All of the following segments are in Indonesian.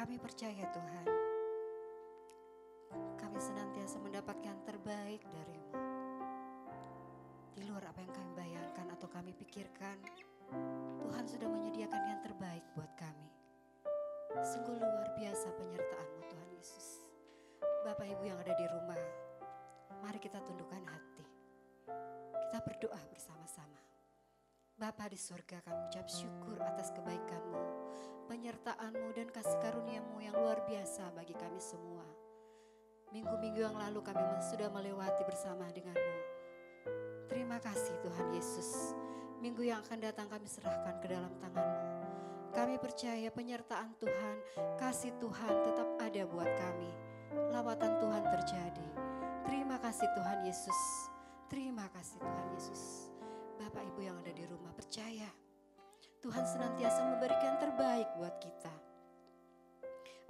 Kami percaya Tuhan, kami senantiasa mendapatkan terbaik dari-Mu. Di luar apa yang kami bayangkan atau kami pikirkan, Tuhan sudah menyediakan yang terbaik buat kami. Sungguh luar biasa penyertaan-Mu Tuhan Yesus. Bapak Ibu yang ada di rumah, mari kita tundukkan hati. Kita berdoa bersama-sama. Bapa di surga, kami ucap syukur atas kebaikan-Mu, penyertaan-Mu dan kasih karunia-Mu yang luar biasa bagi kami semua. Minggu-minggu yang lalu kami sudah melewati bersama dengan-Mu. Terima kasih Tuhan Yesus. Minggu yang akan datang kami serahkan ke dalam tangan-Mu. Kami percaya penyertaan Tuhan, kasih Tuhan tetap ada buat kami. Lawatan Tuhan terjadi. Terima kasih Tuhan Yesus. Terima kasih Tuhan Yesus. Bapak Ibu yang ada di rumah percaya, Tuhan senantiasa memberikan terbaik buat kita.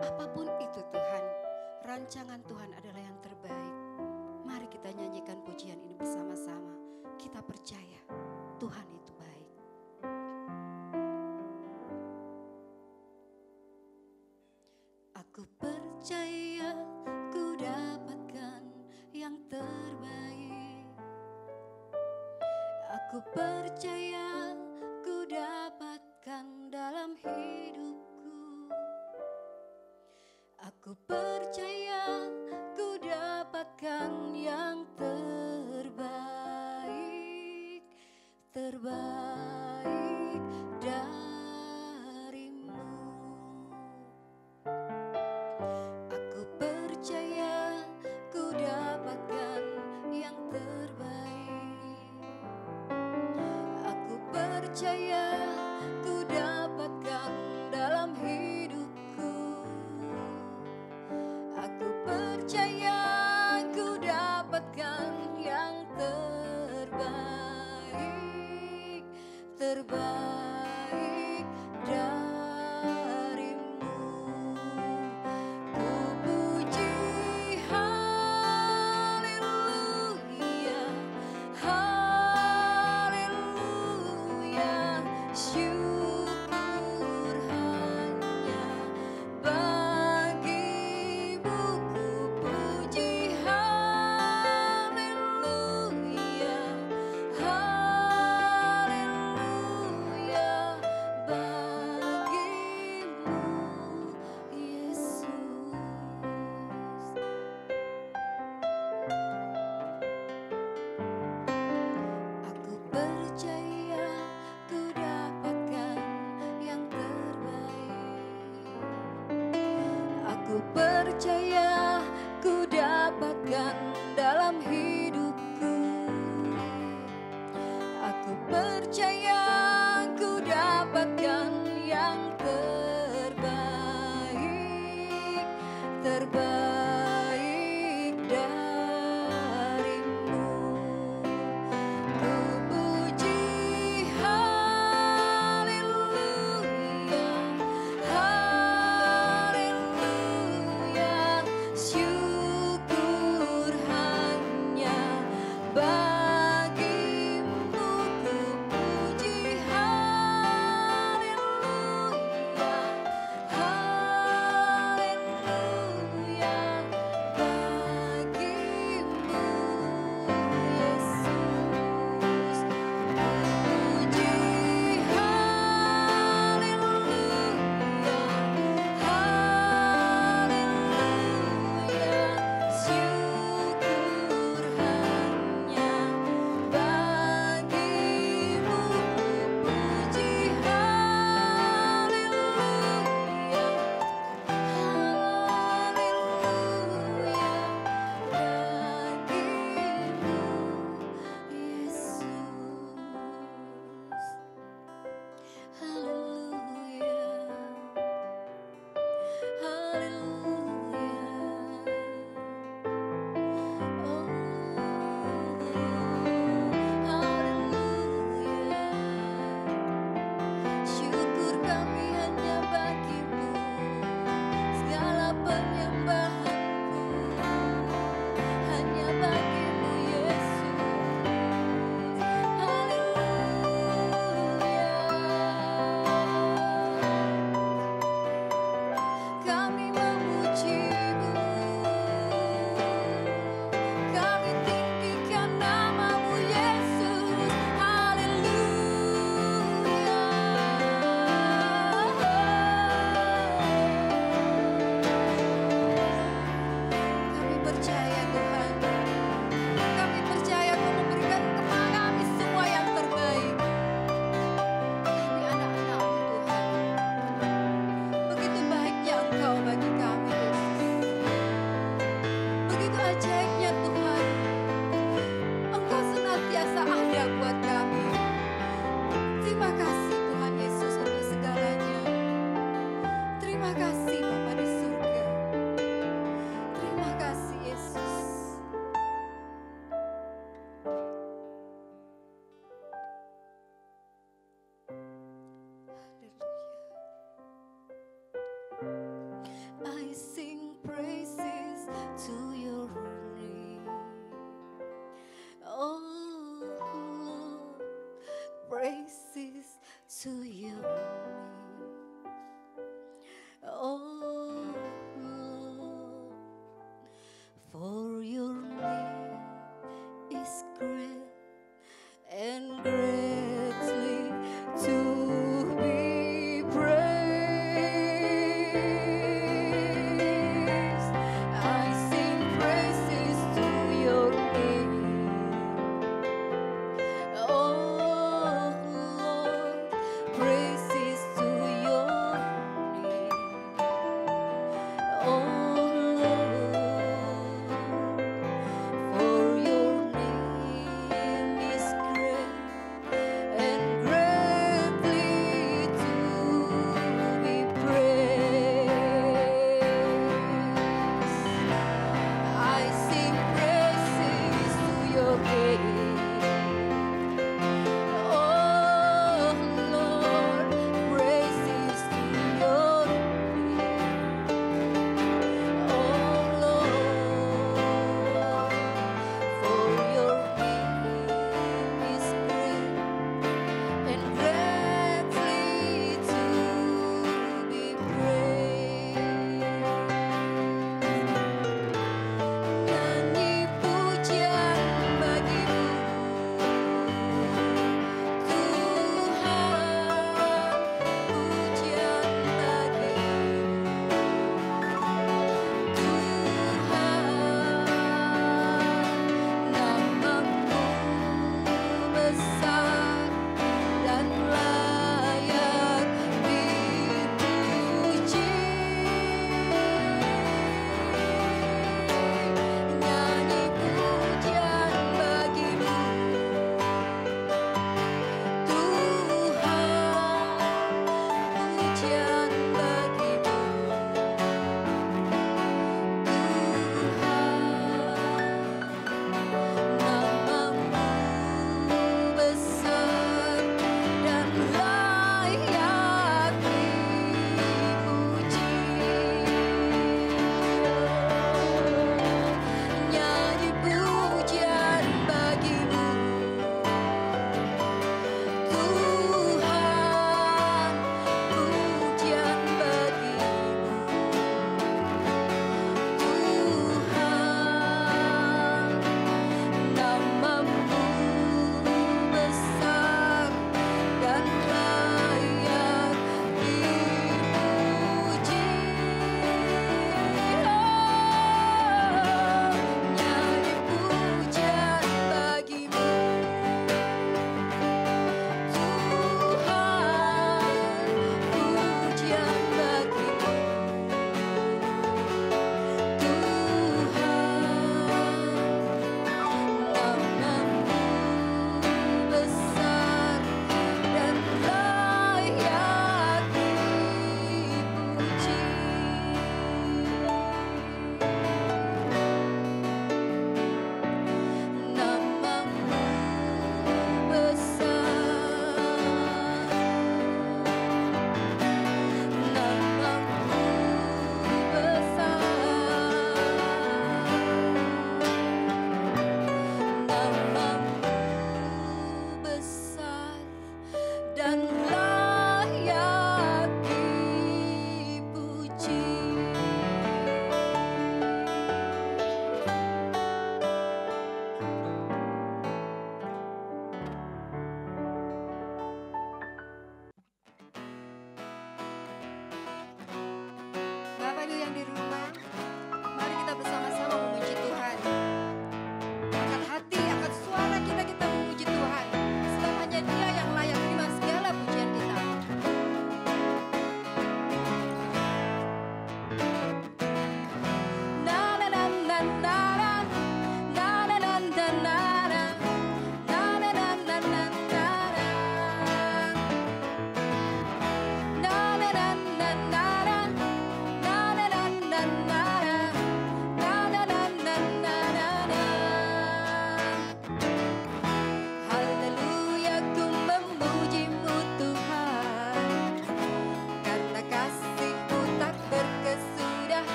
Apapun itu Tuhan, rancangan Tuhan adalah yang terbaik. Mari kita nyanyikan pujian ini bersama-sama. Kita percaya Tuhan itu baik. Aku percaya ku dapatkan yang terbaik. Aku percaya ku dapatkan dalam hidupku. Aku percaya ku dapatkan yang terbaik, terbaik dari-Mu. Aku percaya ku dapatkan yang terbaik. Aku percaya ku dapatkan dalam hidupku. Aku percaya ku dapatkan yang terbaik, terbaik dari-Mu. Ku puji haleluya, haleluya. Syukur hanya bagi-Mu. Ku puji haleluya, haleluya. Bagi-Mu Yesus. Aku percaya ku dapatkan yang terbaik. Aku percaya ku dapatkan dalam hidupku. Aku percaya ku dapatkan yang terbaik, terbaik dari-Mu. Ku puji haleluya, haleluya. Terima kasih Bapa di surga. Terima kasih Yesus. I sing praises to your name. Oh Lord, praises to your name. Oh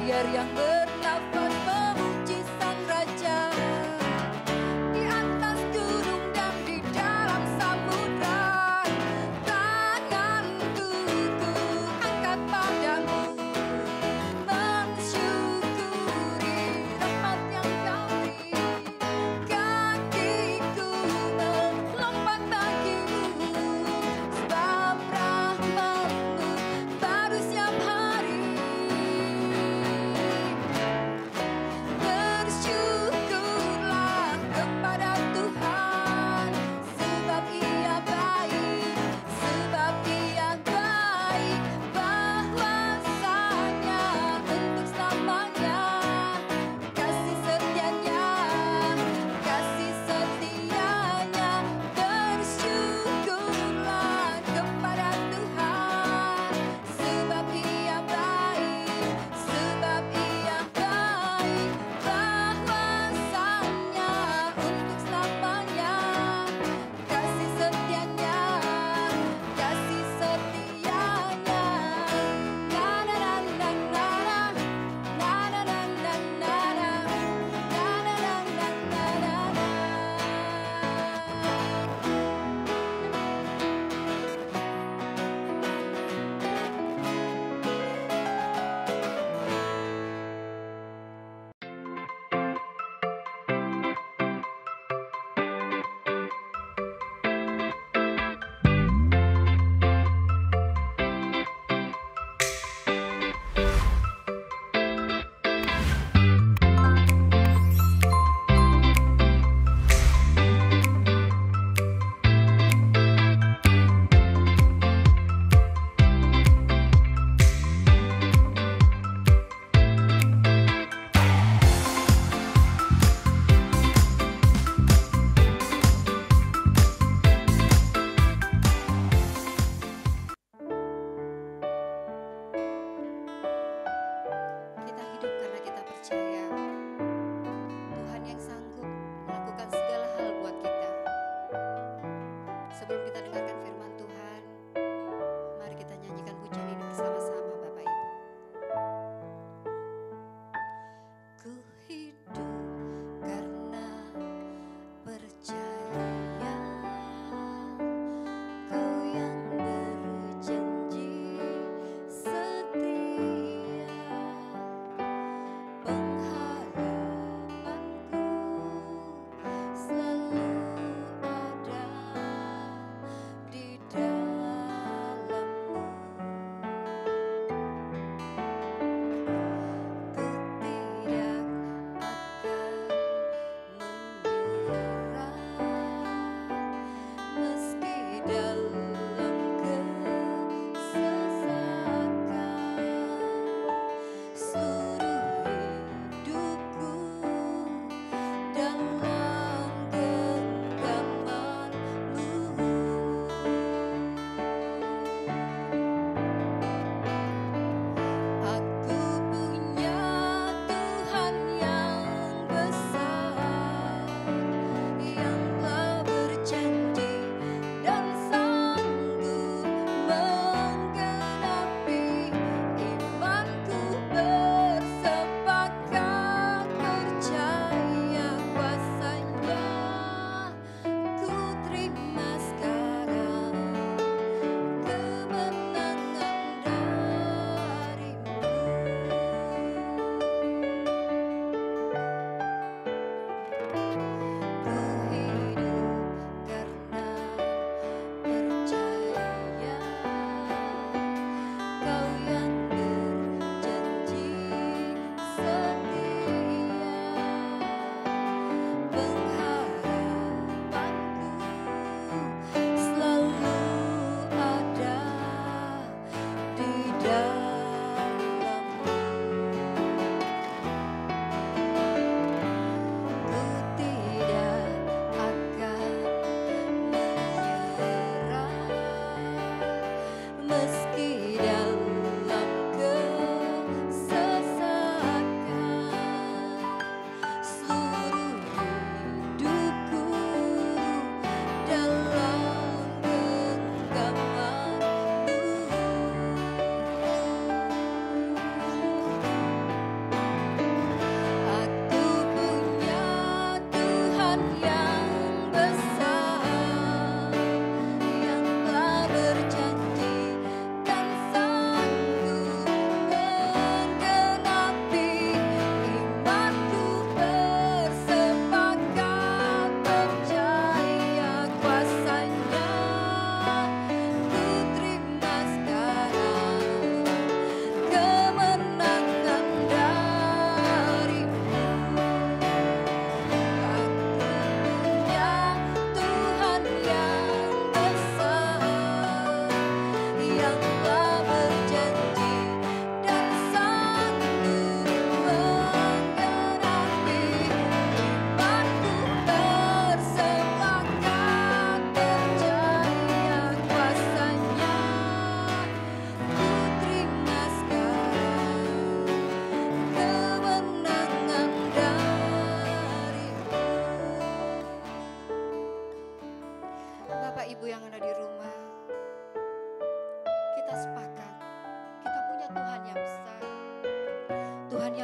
biar yang bernafas memuji Sang Raja. Di atas gunung dan di dalam samudra, tanganku ku angkat padamu, mensyukuri rahmat yang Kau beri. Kakiku melompat bagimu, sebab rahmat-Mu baru setiap hari.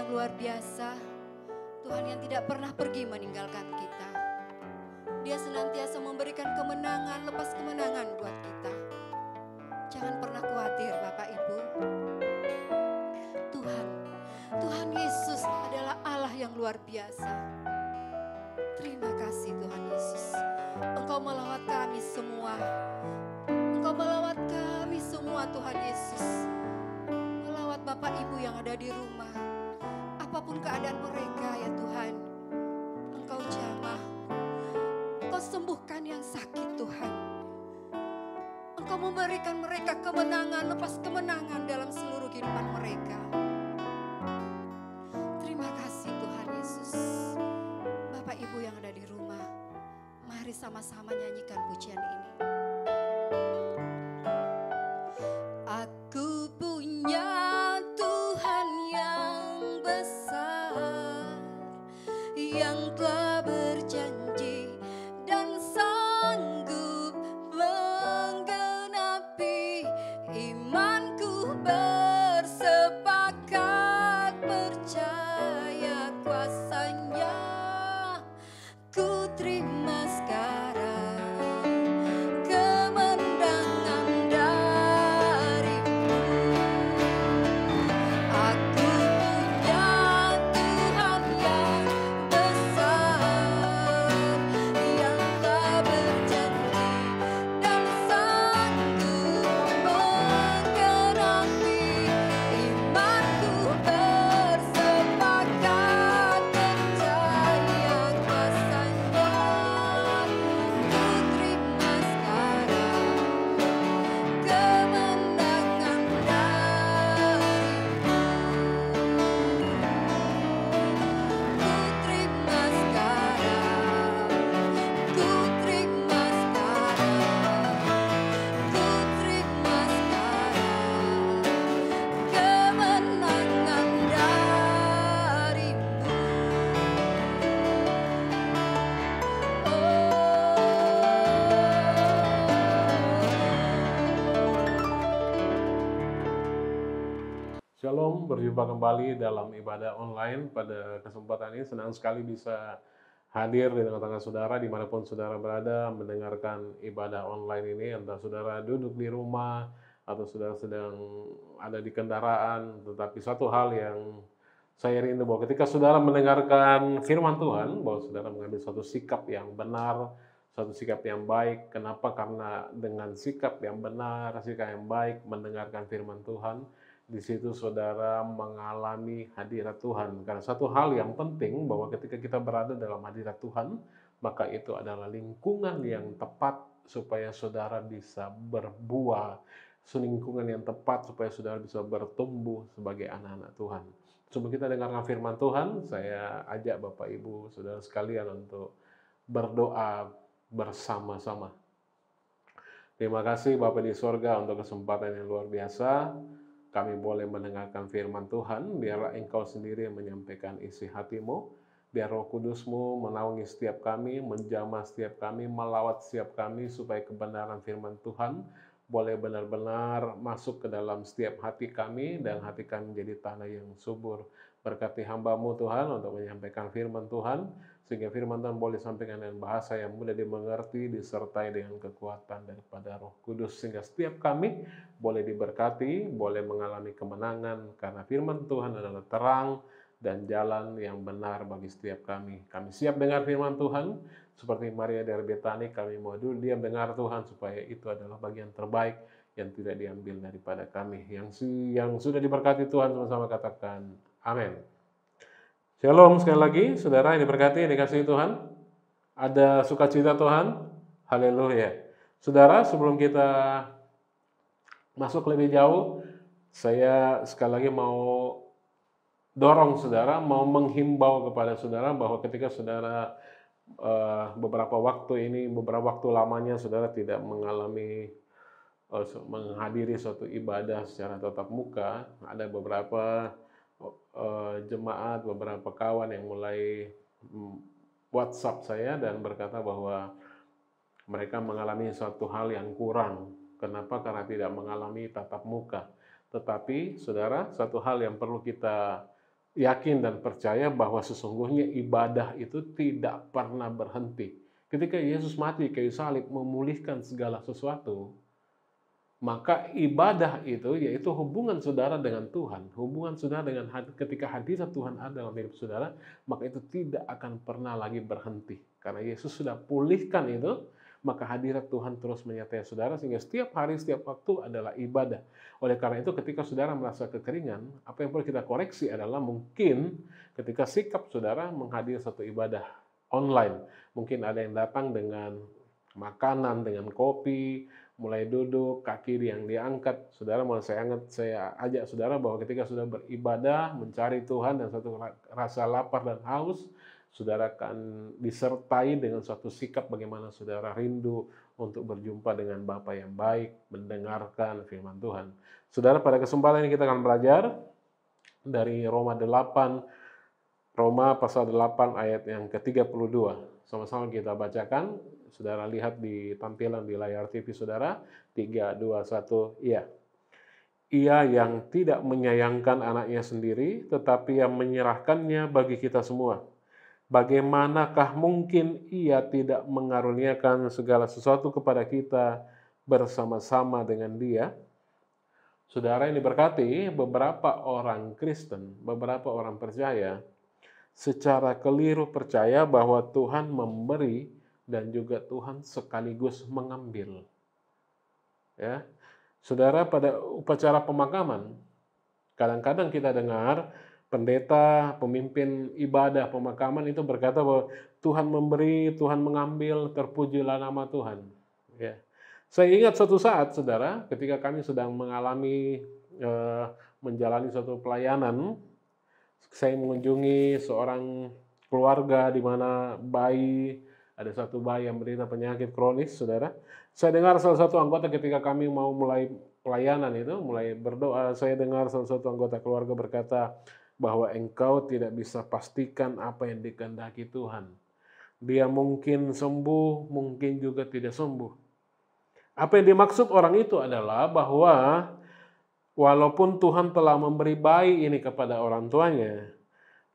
luar biasa, Tuhan yang tidak pernah pergi meninggalkan kita. Dia senantiasa memberikan kemenangan lepas kemenangan buat kita. Jangan pernah khawatir Bapak Ibu. Tuhan Yesus adalah Allah yang luar biasa. Terima kasih Tuhan Yesus. Engkau melawat kami semua. Engkau melawat kami semua Tuhan Yesus. Melawat Bapak Ibu yang ada di rumah. Apapun keadaan mereka ya Tuhan. Engkau jamah. Engkau sembuhkan yang sakit Tuhan. Engkau memberikan mereka kemenangan lepas kemenangan dalam seluruh kehidupan mereka. Terima kasih Tuhan Yesus. Bapak Ibu yang ada di rumah, mari sama-sama nyanyikan pujian ini. Aku punya Tuhan yang besar, yang telah berjanji dan sanggup menggenapi. Imanku bersepakat percaya kuasanya. Ku terima sekarang kemenangan darimu. Aku punya Tuhan yang besar, yang tak berjanji dan sanggup menggenapi. Imanku bersepakat percaya kuasanya. Ku terima sekarang kemenangan darimu. Ku terima sekarang, ku terima sekarang, ku terima sekarang kemenangan darimu. Shalom, berjumpa kembali dalam ibadah online. Pada kesempatan ini senang sekali bisa hadir di tengah-tengah saudara dimanapun saudara berada mendengarkan ibadah online ini. Entah saudara duduk di rumah atau saudara sedang ada di kendaraan. Tetapi satu hal yang saya rindu bahwa ketika saudara mendengarkan firman Tuhan, bahwa saudara mengambil suatu sikap yang benar, suatu sikap yang baik. Kenapa? Karena dengan sikap yang benar, sikap yang baik mendengarkan firman Tuhan, di situ saudara mengalami hadirat Tuhan. Karena satu hal yang penting bahwa ketika kita berada dalam hadirat Tuhan, maka itu adalah lingkungan yang tepat supaya saudara bisa berbuah, lingkungan yang tepat supaya saudara bisa bertumbuh sebagai anak-anak Tuhan. Sebelum kita dengarkan firman Tuhan, saya ajak Bapak Ibu saudara sekalian untuk berdoa bersama-sama. Terima kasih Bapa di sorga untuk kesempatan yang luar biasa. Kami boleh mendengarkan firman Tuhan, biarlah Engkau sendiri yang menyampaikan isi hatimu, biar Roh Kudus-Mu menaungi setiap kami, menjamah setiap kami, melawat setiap kami, supaya kebenaran firman Tuhan boleh benar-benar masuk ke dalam setiap hati kami, dan hati kami menjadi tanah yang subur. Berkati hamba-Mu Tuhan untuk menyampaikan firman Tuhan, sehingga firman Tuhan boleh disampaikan dengan bahasa yang mudah dimengerti, disertai dengan kekuatan daripada Roh Kudus, sehingga setiap kami boleh diberkati, boleh mengalami kemenangan, karena firman Tuhan adalah terang dan jalan yang benar bagi setiap kami. Kami siap dengar firman Tuhan, seperti Maria dari Betani, kami mau dulu diam dengar Tuhan, supaya itu adalah bagian terbaik yang tidak diambil daripada kami. Yang sudah diberkati Tuhan, sama-sama katakan amin. Shalom sekali lagi, saudara yang diberkati, yang dikasihi Tuhan. Ada sukacita Tuhan, haleluya. Saudara, sebelum kita masuk lebih jauh, saya sekali lagi mau dorong saudara, mau menghimbau kepada saudara bahwa ketika saudara beberapa waktu lamanya saudara tidak menghadiri suatu ibadah secara tatap muka, ada beberapa jemaat, beberapa kawan yang mulai WhatsApp saya dan berkata bahwa mereka mengalami suatu hal yang kurang. Kenapa? Karena tidak mengalami tatap muka. Tetapi saudara, satu hal yang perlu kita yakin dan percaya bahwa sesungguhnya ibadah itu tidak pernah berhenti. Ketika Yesus mati di kayu salib memulihkan segala sesuatu, maka ibadah itu yaitu hubungan saudara dengan Tuhan, hubungan saudara dengan ketika hadirat Tuhan ada dalam hidup saudara, maka itu tidak akan pernah lagi berhenti. Karena Yesus sudah pulihkan itu, maka hadirat Tuhan terus menyertai saudara sehingga setiap hari, setiap waktu adalah ibadah. Oleh karena itu ketika saudara merasa kekeringan, apa yang perlu kita koreksi adalah mungkin ketika sikap saudara menghadiri satu ibadah online. Mungkin ada yang datang dengan makanan, dengan kopi, mulai duduk, kaki yang diangkat. Saudara, mau saya ajak saudara bahwa ketika sudah beribadah, mencari Tuhan dan satu rasa lapar dan haus, saudara akan disertai dengan suatu sikap bagaimana saudara rindu untuk berjumpa dengan Bapa yang baik, mendengarkan firman Tuhan. Saudara, pada kesempatan ini kita akan belajar dari Roma 8, Roma pasal 8 ayat yang ke-32. Sama-sama kita bacakan. Saudara lihat di tampilan di layar TV saudara. 3, 2, 1, iya. Ia yang tidak menyayangkan anaknya sendiri, tetapi yang menyerahkannya bagi kita semua. Bagaimanakah mungkin ia tidak mengaruniakan segala sesuatu kepada kita bersama-sama dengan dia? Saudara, yang diberkati, beberapa orang Kristen, beberapa orang percaya, secara keliru percaya bahwa Tuhan memberi dan juga Tuhan sekaligus mengambil. Ya, saudara, pada upacara pemakaman, kadang-kadang kita dengar pendeta, pemimpin ibadah pemakaman itu berkata bahwa Tuhan memberi, Tuhan mengambil, terpujilah nama Tuhan. Ya. Saya ingat suatu saat, saudara, ketika kami sedang mengalami menjalani suatu pelayanan, saya mengunjungi seorang keluarga di mana ada satu bayi yang menderita penyakit kronis, saudara. Saya dengar salah satu anggota ketika kami mau mulai pelayanan itu, mulai berdoa, saya dengar salah satu anggota keluarga berkata bahwa engkau tidak bisa pastikan apa yang dikehendaki Tuhan. Dia mungkin sembuh, mungkin juga tidak sembuh. Apa yang dimaksud orang itu adalah bahwa walaupun Tuhan telah memberi bayi ini kepada orang tuanya,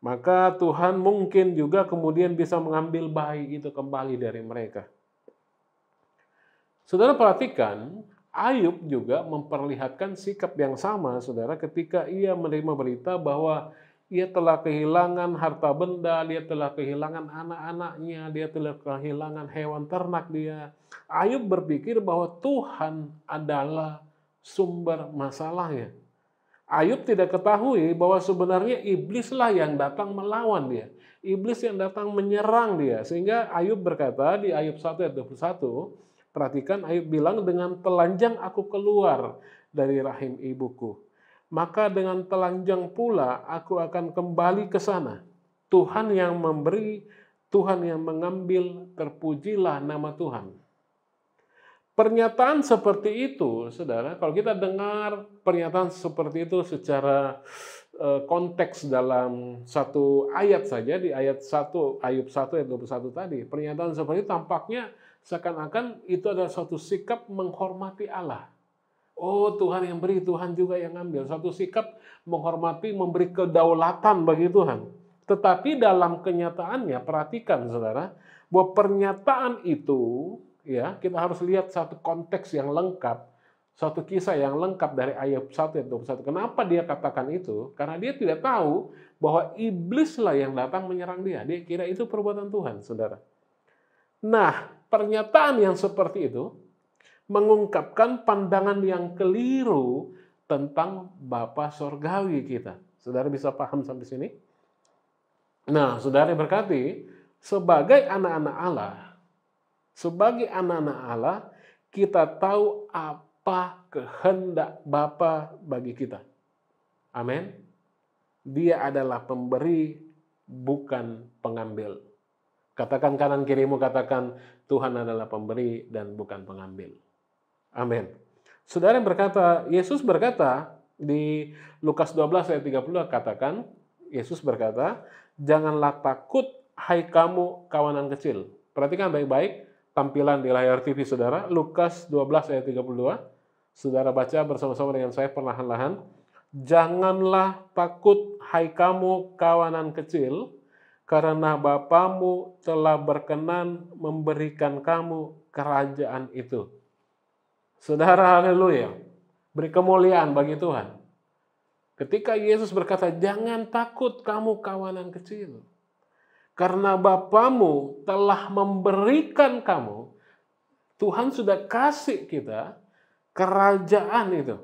maka Tuhan mungkin juga kemudian bisa mengambil bayi itu kembali dari mereka. Saudara perhatikan, Ayub juga memperlihatkan sikap yang sama, saudara, ketika ia menerima berita bahwa ia telah kehilangan harta benda, dia telah kehilangan anak-anaknya, dia telah kehilangan hewan ternak dia. Ayub berpikir bahwa Tuhan adalah sumber masalahnya. Ayub tidak ketahui bahwa sebenarnya iblislah yang datang melawan dia. Iblis yang datang menyerang dia. Sehingga Ayub berkata di Ayub 1 ayat 21, perhatikan Ayub bilang, dengan telanjang aku keluar dari rahim ibuku. Maka dengan telanjang pula aku akan kembali ke sana. Tuhan yang memberi, Tuhan yang mengambil, terpujilah nama Tuhan. Pernyataan seperti itu, saudara, kalau kita dengar pernyataan seperti itu secara konteks dalam satu ayat saja, di ayat 1, Ayub 1 ayat 21 tadi, pernyataan seperti itu tampaknya seakan-akan itu adalah suatu sikap menghormati Allah. Oh, Tuhan yang beri, Tuhan juga yang ambil. Suatu sikap menghormati, memberi kedaulatan bagi Tuhan. Tetapi dalam kenyataannya, perhatikan saudara, bahwa pernyataan itu, ya, kita harus lihat satu konteks yang lengkap, satu kisah yang lengkap dari Ayub 1 ayat 21. Kenapa dia katakan itu? Karena dia tidak tahu bahwa iblislah yang datang menyerang dia. Dia kira itu perbuatan Tuhan, saudara. Nah, pernyataan yang seperti itu mengungkapkan pandangan yang keliru tentang Bapa Sorgawi kita. Saudara bisa paham sampai sini? Nah, saudara berkati, sebagai anak-anak Allah, kita tahu apa kehendak Bapa bagi kita. Amin. Dia adalah pemberi, bukan pengambil. Katakan kanan kirimu, katakan Tuhan adalah pemberi dan bukan pengambil. Amin. Saudara yang berkata, Yesus berkata di Lukas 12 ayat 30, katakan, Yesus berkata, janganlah takut hai kamu kawanan kecil. Perhatikan baik-baik tampilan di layar TV saudara, Lukas 12 ayat 32. Saudara baca bersama-sama dengan saya perlahan-lahan. Janganlah takut, hai kamu kawanan kecil, karena Bapamu telah berkenan memberikan kamu kerajaan itu. Saudara, haleluya. Beri kemuliaan bagi Tuhan. Ketika Yesus berkata, jangan takut kamu kawanan kecil. Karena Bapamu telah memberikan kamu, Tuhan sudah kasih kita kerajaan itu.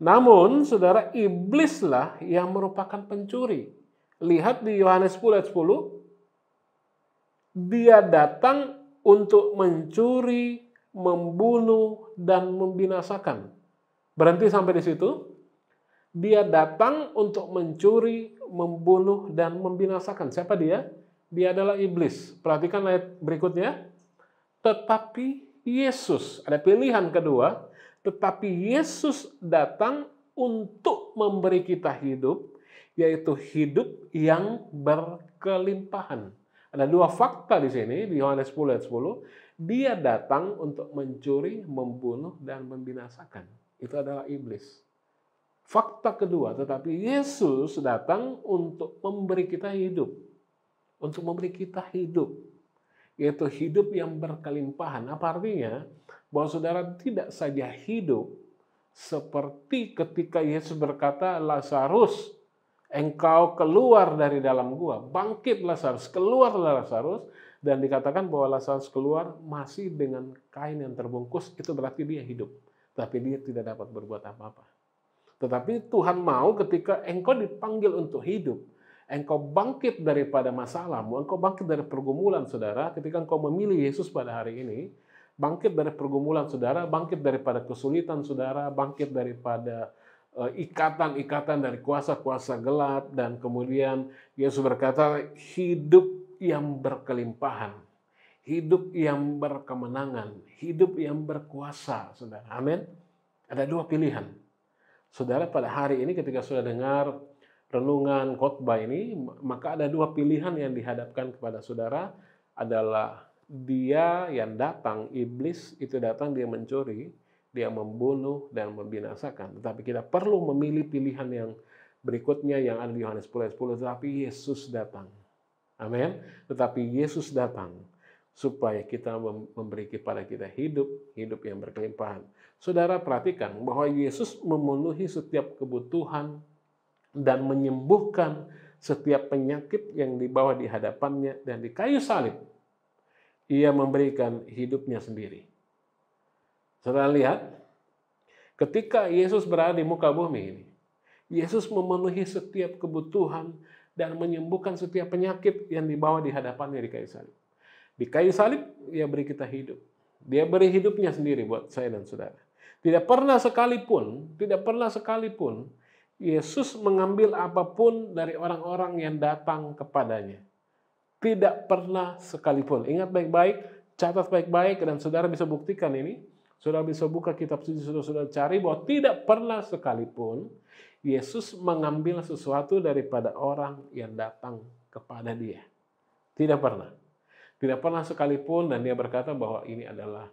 Namun, saudara, iblislah yang merupakan pencuri. Lihat di Yohanes 10 ayat 10, dia datang untuk mencuri, membunuh, dan membinasakan. Berhenti sampai di situ. Dia datang untuk mencuri, membunuh, dan membinasakan. Siapa dia? Dia adalah iblis. Perhatikan ayat berikutnya. Tetapi Yesus, ada pilihan kedua, tetapi Yesus datang untuk memberi kita hidup, yaitu hidup yang berkelimpahan. Ada dua fakta di sini, di Yohanes 10 ayat 10. Dia datang untuk mencuri, membunuh, dan membinasakan. Itu adalah iblis. Fakta kedua, tetapi Yesus datang untuk memberi kita hidup. Untuk memberi kita hidup. Yaitu hidup yang berkelimpahan. Apa artinya? Bahwa saudara tidak saja hidup seperti ketika Yesus berkata, Lazarus, engkau keluar dari dalam gua. Bangkit Lazarus, keluar Lazarus. Dan dikatakan bahwa Lazarus keluar masih dengan kain yang terbungkus. Itu berarti dia hidup. Tapi dia tidak dapat berbuat apa-apa. Tetapi Tuhan mau ketika engkau dipanggil untuk hidup, engkau bangkit daripada masalahmu, engkau bangkit dari pergumulan saudara, ketika engkau memilih Yesus pada hari ini, bangkit dari pergumulan saudara, bangkit daripada kesulitan saudara, bangkit daripada ikatan-ikatan dari kuasa-kuasa gelap, dan kemudian Yesus berkata, hidup yang berkelimpahan, hidup yang berkemenangan, hidup yang berkuasa, saudara. Amin. Ada dua pilihan. Saudara, pada hari ini ketika sudah dengar renungan khotbah ini, maka ada dua pilihan yang dihadapkan kepada saudara, adalah dia yang datang, iblis itu datang, dia mencuri, dia membunuh dan membinasakan. Tetapi kita perlu memilih pilihan yang berikutnya yang ada di Yohanes 10 ayat 10, tetapi Yesus datang. Amin. Tetapi Yesus datang supaya kita memberi kepada kita hidup yang berkelimpahan. Saudara, perhatikan bahwa Yesus memenuhi setiap kebutuhan dan menyembuhkan setiap penyakit yang dibawa di hadapannya, dan di kayu salib ia memberikan hidupnya sendiri. Saudara lihat, ketika Yesus berada di muka bumi ini, Yesus memenuhi setiap kebutuhan dan menyembuhkan setiap penyakit yang dibawa di hadapannya di kayu salib. Di kayu salib, ia beri kita hidup. Dia beri hidupnya sendiri buat saya dan saudara. Tidak pernah sekalipun Yesus mengambil apapun dari orang-orang yang datang kepadanya. Tidak pernah sekalipun. Ingat baik-baik, catat baik-baik, dan saudara bisa buktikan ini. Saudara bisa buka kitab suci, saudara cari bahwa tidak pernah sekalipun Yesus mengambil sesuatu daripada orang yang datang kepada dia. Tidak pernah. Tidak pernah sekalipun, dan dia berkata bahwa ini adalah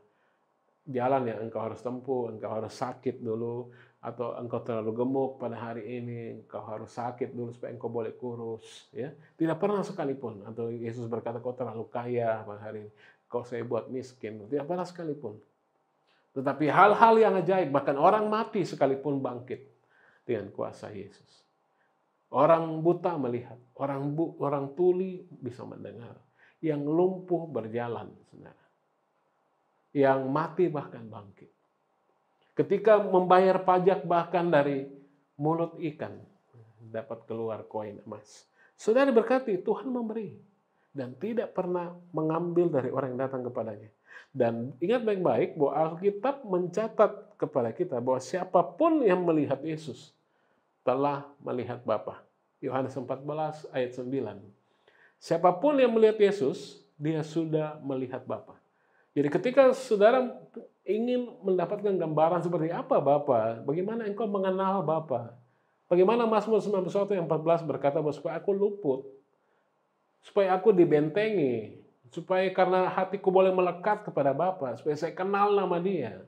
jalan yang engkau harus tempuh, engkau harus sakit dulu, atau engkau terlalu gemuk pada hari ini, engkau harus sakit dulu supaya engkau boleh kurus. Ya, tidak pernah sekalipun. Atau Yesus berkata, kau terlalu kaya pada hari ini, kau saya buat miskin. Tidak pernah sekalipun. Tetapi hal-hal yang ajaib, bahkan orang mati sekalipun bangkit dengan kuasa Yesus. Orang buta melihat, orang tuli bisa mendengar, yang lumpuh berjalan, saudara. Yang mati bahkan bangkit. Ketika membayar pajak bahkan dari mulut ikan dapat keluar koin emas. Saudara berkati, Tuhan memberi dan tidak pernah mengambil dari orang yang datang kepadanya. Dan ingat baik-baik bahwa Alkitab mencatat kepada kita bahwa siapapun yang melihat Yesus telah melihat Bapa. Yohanes 14 ayat 9. Siapapun yang melihat Yesus, dia sudah melihat Bapa. Jadi ketika saudara ingin mendapatkan gambaran seperti apa Bapa, bagaimana engkau mengenal Bapa? Bagaimana Mazmur 91 yang 14 berkata bahwa supaya aku luput, supaya aku dibentengi, supaya karena hatiku boleh melekat kepada Bapa, supaya saya kenal nama Dia.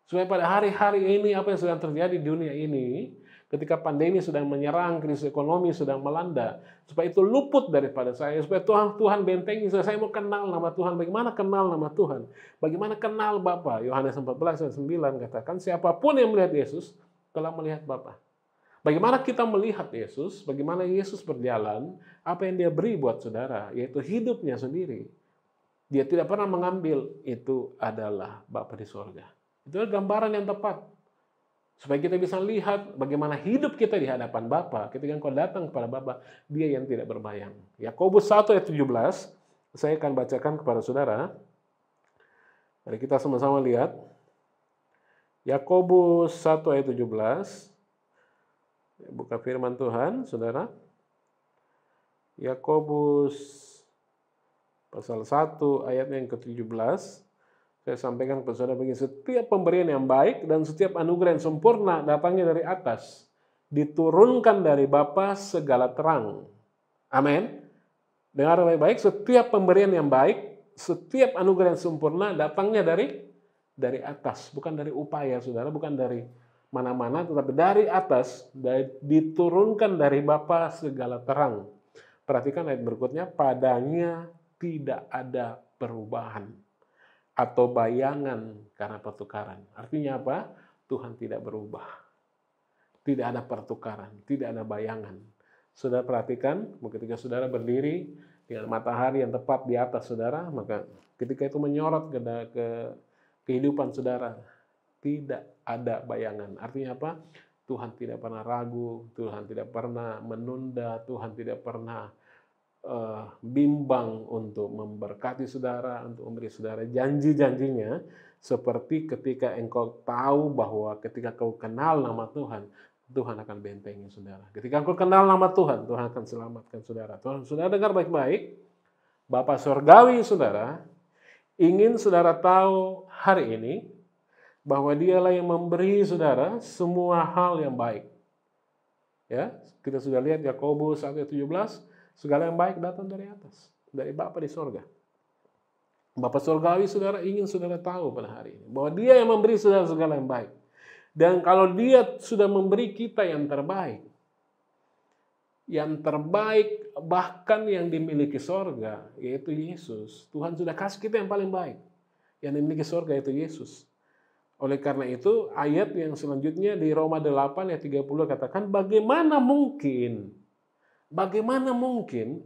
Supaya pada hari-hari ini apa yang sedang terjadi di dunia ini, ketika pandemi sedang menyerang, krisis ekonomi sedang melanda, supaya itu luput daripada saya, supaya Tuhan bentengi saya mau kenal nama Tuhan. Bagaimana kenal nama Tuhan? Bagaimana kenal Bapa? Yohanes 14 ayat 9 katakan, siapapun yang melihat Yesus telah melihat Bapa. Bagaimana kita melihat Yesus? Bagaimana Yesus berjalan? Apa yang dia beri buat saudara? Yaitu hidupnya sendiri. Dia tidak pernah mengambil, itu adalah Bapa di sorga. Itu adalah gambaran yang tepat. Supaya kita bisa lihat bagaimana hidup kita di hadapan Bapa. Ketika engkau datang kepada Bapa, dia yang tidak berbayang. Yakobus 1 ayat 17, saya akan bacakan kepada saudara. Mari kita sama-sama lihat. Yakobus 1 ayat 17. Buka firman Tuhan, saudara. Yakobus pasal 1 ayat yang ke-17. Saya sampaikan kepada saudara begini, setiap pemberian yang baik dan setiap anugerah yang sempurna datangnya dari atas, diturunkan dari Bapa segala terang. Amin. Dengar baik-baik, setiap pemberian yang baik, setiap anugerah yang sempurna datangnya dari atas, bukan dari upaya saudara, bukan dari mana-mana, tetapi dari atas, diturunkan dari Bapa segala terang. Perhatikan ayat berikutnya, padanya tidak ada perubahan atau bayangan karena pertukaran. Artinya apa? Tuhan tidak berubah. Tidak ada pertukaran, tidak ada bayangan. Saudara perhatikan, ketika saudara berdiri dengan matahari yang tepat di atas saudara, maka ketika itu menyorot ke kehidupan saudara, tidak ada bayangan. Artinya apa? Tuhan tidak pernah ragu, Tuhan tidak pernah menunda, Tuhan tidak pernah bimbang untuk memberkati saudara, untuk memberi saudara janji-janjinya, seperti ketika engkau tahu bahwa ketika kau kenal nama Tuhan, Tuhan akan bentengi saudara. Ketika engkau kenal nama Tuhan, Tuhan akan selamatkan saudara. Tuhan, saudara dengar baik-baik, Bapa Surgawi saudara ingin saudara tahu hari ini bahwa dialah yang memberi saudara semua hal yang baik. Ya, kita sudah lihat Yakobus 1:17, segala yang baik datang dari atas, dari Bapa di sorga. Bapa Surgawi saudara ingin saudara tahu pada hari ini bahwa dia yang memberi saudara segala yang baik. Dan kalau dia sudah memberi kita yang terbaik bahkan yang dimiliki sorga, yaitu Yesus. Tuhan sudah kasih kita yang paling baik, yang dimiliki sorga yaitu Yesus. Oleh karena itu, ayat yang selanjutnya di Roma 8 ayat 30 katakan, bagaimana mungkin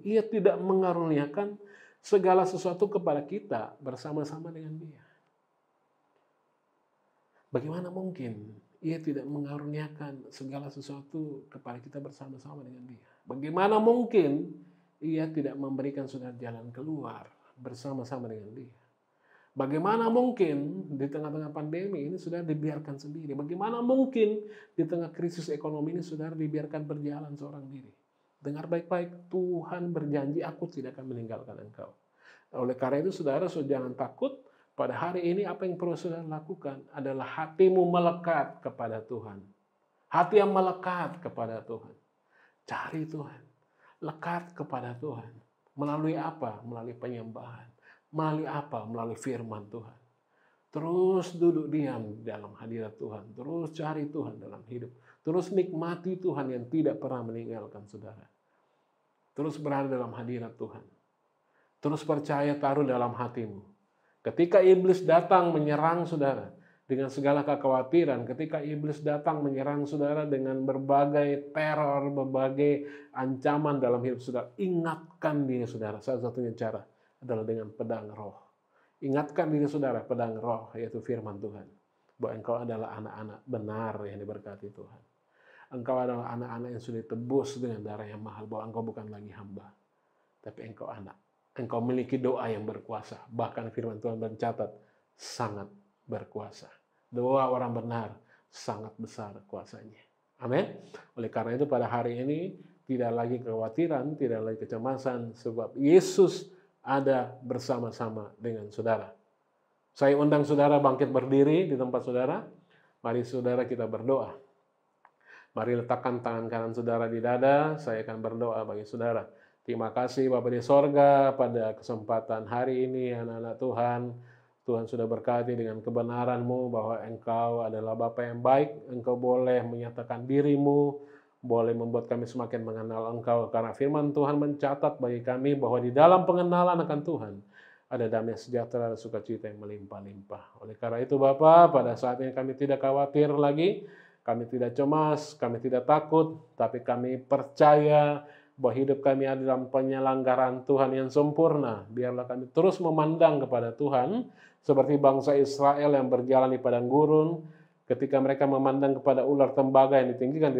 ia tidak mengaruniakan segala sesuatu kepada kita bersama-sama dengan dia? Bagaimana mungkin ia tidak mengaruniakan segala sesuatu kepada kita bersama-sama dengan dia? Bagaimana mungkin ia tidak memberikan saudara jalan keluar bersama-sama dengan dia? Bagaimana mungkin di tengah-tengah pandemi ini saudara dibiarkan sendiri? Bagaimana mungkin di tengah krisis ekonomi ini saudara dibiarkan berjalan seorang diri? Dengar baik-baik, Tuhan berjanji, aku tidak akan meninggalkan engkau. Oleh karena itu saudara jangan takut. Pada hari ini apa yang perlu saudara lakukan adalah hatimu melekat kepada Tuhan. Hati yang melekat kepada Tuhan. Cari Tuhan. Lekat kepada Tuhan. Melalui apa? Melalui penyembahan. Melalui apa? Melalui firman Tuhan. Terus duduk diam dalam hadirat Tuhan. Terus cari Tuhan dalam hidup. Terus nikmati Tuhan yang tidak pernah meninggalkan saudara. Terus berada dalam hadirat Tuhan. Terus percaya, taruh dalam hatimu. Ketika iblis datang menyerang saudara dengan segala kekhawatiran, ketika iblis datang menyerang saudara dengan berbagai teror, berbagai ancaman dalam hidup saudara, ingatkan diri saudara. Satu-satunya cara adalah dengan pedang roh. Ingatkan diri saudara, pedang roh, yaitu firman Tuhan. Bahwa engkau adalah anak-anak benar yang diberkati Tuhan. Engkau adalah anak-anak yang sudah ditebus dengan darah yang mahal. Bahwa engkau bukan lagi hamba, tapi engkau anak. Engkau memiliki doa yang berkuasa. Bahkan firman Tuhan mencatat, sangat berkuasa. Doa orang benar sangat besar kuasanya. Amin. Oleh karena itu pada hari ini tidak lagi kekhawatiran, tidak lagi kecemasan, sebab Yesus ada bersama-sama dengan saudara. Saya undang saudara bangkit berdiri di tempat saudara. Mari saudara kita berdoa. Mari letakkan tangan kanan saudara di dada. Saya akan berdoa bagi saudara. Terima kasih Bapa di sorga pada kesempatan hari ini anak-anak Tuhan. Tuhan sudah berkati dengan kebenaran-Mu bahwa Engkau adalah Bapa yang baik. Engkau boleh menyatakan diri-Mu, boleh membuat kami semakin mengenal Engkau. Karena firman Tuhan mencatat bagi kami bahwa di dalam pengenalan akan Tuhan, ada damai sejahtera dan sukacita yang melimpah-limpah. Oleh karena itu Bapa, pada saat ini kami tidak khawatir lagi, kami tidak cemas, kami tidak takut, tapi kami percaya bahwa hidup kami ada dalam penyelenggaraan Tuhan yang sempurna. Biarlah kami terus memandang kepada Tuhan, seperti bangsa Israel yang berjalan di padang gurun, ketika mereka memandang kepada ular tembaga yang ditinggikan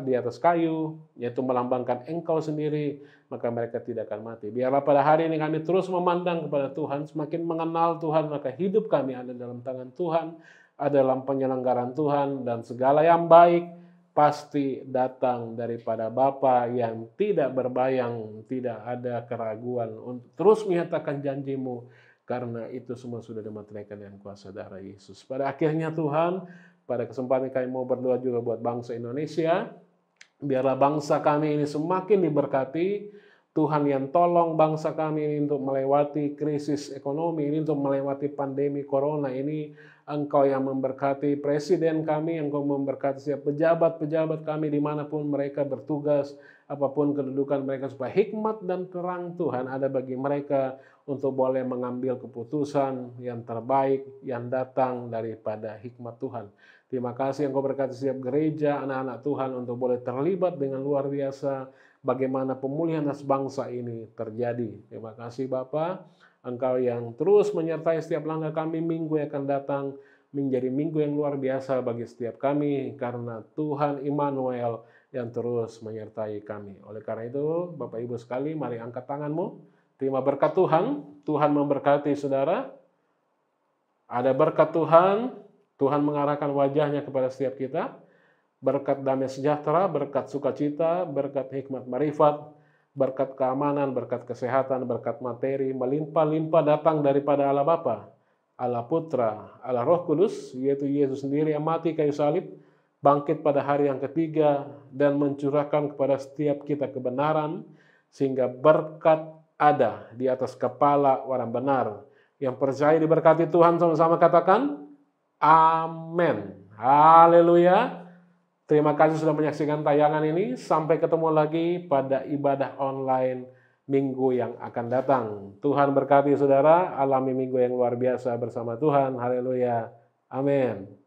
di atas kayu, yaitu melambangkan Engkau sendiri, maka mereka tidak akan mati. Biarlah pada hari ini kami terus memandang kepada Tuhan, semakin mengenal Tuhan, maka hidup kami ada dalam tangan Tuhan, ada dalam penyelenggaraan Tuhan, dan segala yang baik pasti datang daripada Bapa yang tidak berbayang, tidak ada keraguan untuk terus menyatakan janji-Mu, karena itu semua sudah dimateraikan dengan kuasa darah Yesus. Pada akhirnya Tuhan, pada kesempatan kami mau berdoa juga buat bangsa Indonesia, biarlah bangsa kami ini semakin diberkati, Tuhan yang tolong bangsa kami ini untuk melewati krisis ekonomi ini, untuk melewati pandemi corona ini. Engkau yang memberkati presiden kami, Engkau memberkati setiap pejabat-pejabat kami dimanapun mereka bertugas, apapun kedudukan mereka, supaya hikmat dan terang Tuhan ada bagi mereka untuk boleh mengambil keputusan yang terbaik yang datang daripada hikmat Tuhan. Terima kasih Engkau berkati setiap gereja, anak-anak Tuhan untuk boleh terlibat dengan luar biasa bagaimana pemulihan atas bangsa ini terjadi. Terima kasih Bapa. Engkau yang terus menyertai setiap langkah kami minggu yang akan datang, menjadi minggu yang luar biasa bagi setiap kami, karena Tuhan Immanuel yang terus menyertai kami. Oleh karena itu, Bapak Ibu sekali, mari angkat tanganmu, terima berkat Tuhan. Tuhan memberkati saudara. Ada berkat Tuhan, Tuhan mengarahkan wajahnya kepada setiap kita, berkat damai sejahtera, berkat sukacita, berkat hikmat marifat, berkat keamanan, berkat kesehatan, berkat materi, melimpah-limpah datang daripada Allah Bapa, Allah Putra, Allah Roh Kudus, yaitu Yesus sendiri yang mati kayu salib, bangkit pada hari yang ketiga, dan mencurahkan kepada setiap kita kebenaran, sehingga berkat ada di atas kepala orang benar. Yang percaya diberkati Tuhan, sama-sama katakan, amin. Haleluya. Terima kasih sudah menyaksikan tayangan ini. Sampai ketemu lagi pada ibadah online minggu yang akan datang. Tuhan berkati saudara, alami minggu yang luar biasa bersama Tuhan. Haleluya. Amin.